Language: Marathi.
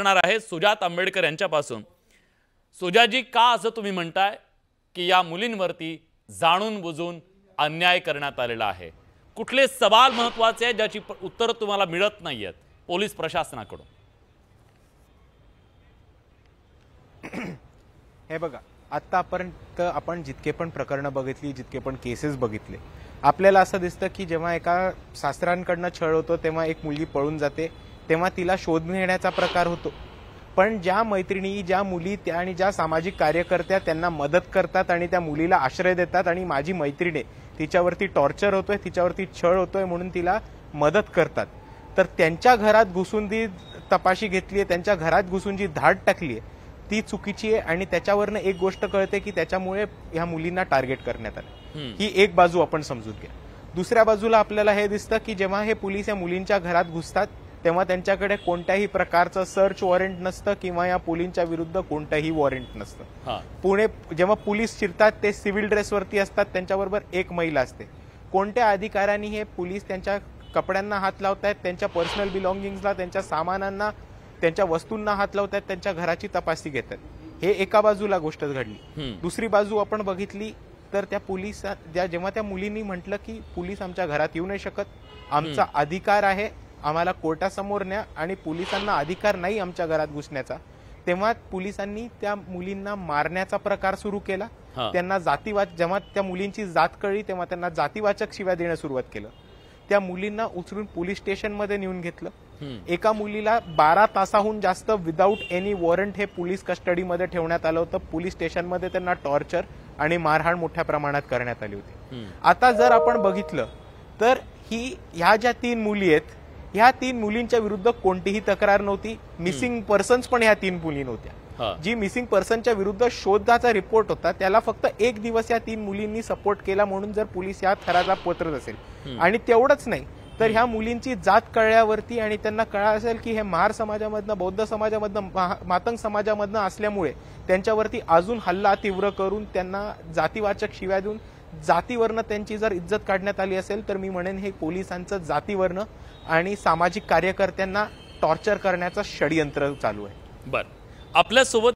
करणार आहे सुजात आंबेडकर यांच्यापासून। सुजाजी, का असं तुम्ही म्हणताय की या मुलींवरती जाणून बुजून अन्याय करण्यात आलेला आहे? कुठले सवाल महत्त्वाचे आहेत ज्याची उत्तर तुम्हाला मिळत नाहीयेत पोलीस प्रशासनाकडून? हे बघा, आतापर्यंत आपण जितके पण प्रकरण बघितली, जितके पण केसेस बघितले, आपल्याला असं दिसतं की जेव्हा एका सासऱ्यांकडनं छळ होतो तेव्हा एक मुलगी पळून जाते, तेव्हा तिला शोध घेण्याचा प्रकार होतो। पण ज्या मैत्रिणी, ज्या मुली त्या आणि ज्या सामाजिक कार्यकर्त्या त्यांना मदत करतात आणि त्या मुलीला आश्रय देतात आणि माझी मैत्रिणी तिच्यावरती टॉर्चर होतोय, तिच्यावरती छळ होतोय म्हणून तिला मदत करतात, तर त्यांच्या घरात घुसून ती तपाशी घेतलीये, त्यांच्या घरात घुसून जी धाड टाकलीये ती चुकीची आहे। आणि त्याच्यावरनं एक गोष्ट कळते की त्याच्यामुळे ह्या मुलींना टार्गेट करण्यात आलं। ही एक बाजू आपण समजून घ्या। दुसऱ्या बाजूला आपल्याला हे दिसतं की जेव्हा हे पोलीस या मुलींच्या घरात घुसतात तेव्हा त्यांच्याकडे कोणत्याही प्रकारचं सर्च वॉरंट नसतं किंवा या मुलींच्या विरुद्ध कोणतंही वॉरंट नसतं। पुणे जेव्हा पोलीस शिरतात ते सिव्हिल ड्रेसवरती असतात, त्यांच्याबरोबर एक महिला असते। कोणत्या अधिकाऱ्यांनी हे पोलीस त्यांच्या कपड्यांना हात लावतायत, त्यांच्या पर्सनल बिलॉंगिंग्सला, त्यांच्या सामानांना, त्यांच्या वस्तूंना हात लावतात, त्यांच्या घराची तपासणी घेतात? हे एका बाजूला गोष्ट घडली। दुसरी बाजू आपण बघितली तर त्या पोलीस जेव्हा त्या मुलींनी म्हटलं की पोलीस आमच्या घरात येऊ नाही शकत, आमचा अधिकार आहे, आम्हाला कोर्टासमोर न्या आणि पोलिसांना अधिकार नाही आमच्या घरात घुसण्याचा, तेव्हा पोलिसांनी त्या मुलींना मारण्याचा प्रकार सुरू केला। त्यांना जेव्हा त्या मुलींची जात कळली तेव्हा त्यांना जातीवाचक शिव्या देणं सुरुवात केलं। त्या मुलींना उचलून पोलीस स्टेशनमध्ये नेऊन घेतलं। एका मुलीला 12 तासाहून जास्त विदाऊट एनी वॉरंट हे पोलीस कस्टडीमध्ये ठेवण्यात आलं होतं। पोलीस स्टेशनमध्ये त्यांना टॉर्चर आणि मारहाण मोठ्या प्रमाणात करण्यात आली होती। आता जर आपण बघितलं तर ह्या ज्या 3 मुली आहेत, ह्या 3 मुलींच्या विरुद्ध कोणतीही तक्रार नव्हती। मिसिंग पर्सन्स पण ह्या 3 मुली नव्हत्या। जी मिसिंग पर्सनच्या विरुद्ध शोधाचा रिपोर्ट होता त्याला फक्त 1 दिवस या 3 मुलींनी सपोर्ट केला म्हणून जर पोलीस या थराला पोहोचत असेल। आणि तेवढंच नाही तर ह्या मुलींची जात कळल्यावरती आणि त्यांना कळलं असेल की हे महार समाजामधनं, बौद्ध समाजामधनं, मातंग समाजामधनं असल्यामुळे त्यांच्यावरती अजून हल्ला तीव्र करून त्यांना जातीवाचक शिव्या देऊन जातीवरनं त्यांची जर इज्जत काढण्यात आली असेल तर मी म्हणेन हे पोलिसांचं जातीवरनं आणि सामाजिक कार्यकर्त्यांना टॉर्चर करण्याचं षडयंत्र चालू आहे। बरं, आपल्यासोबत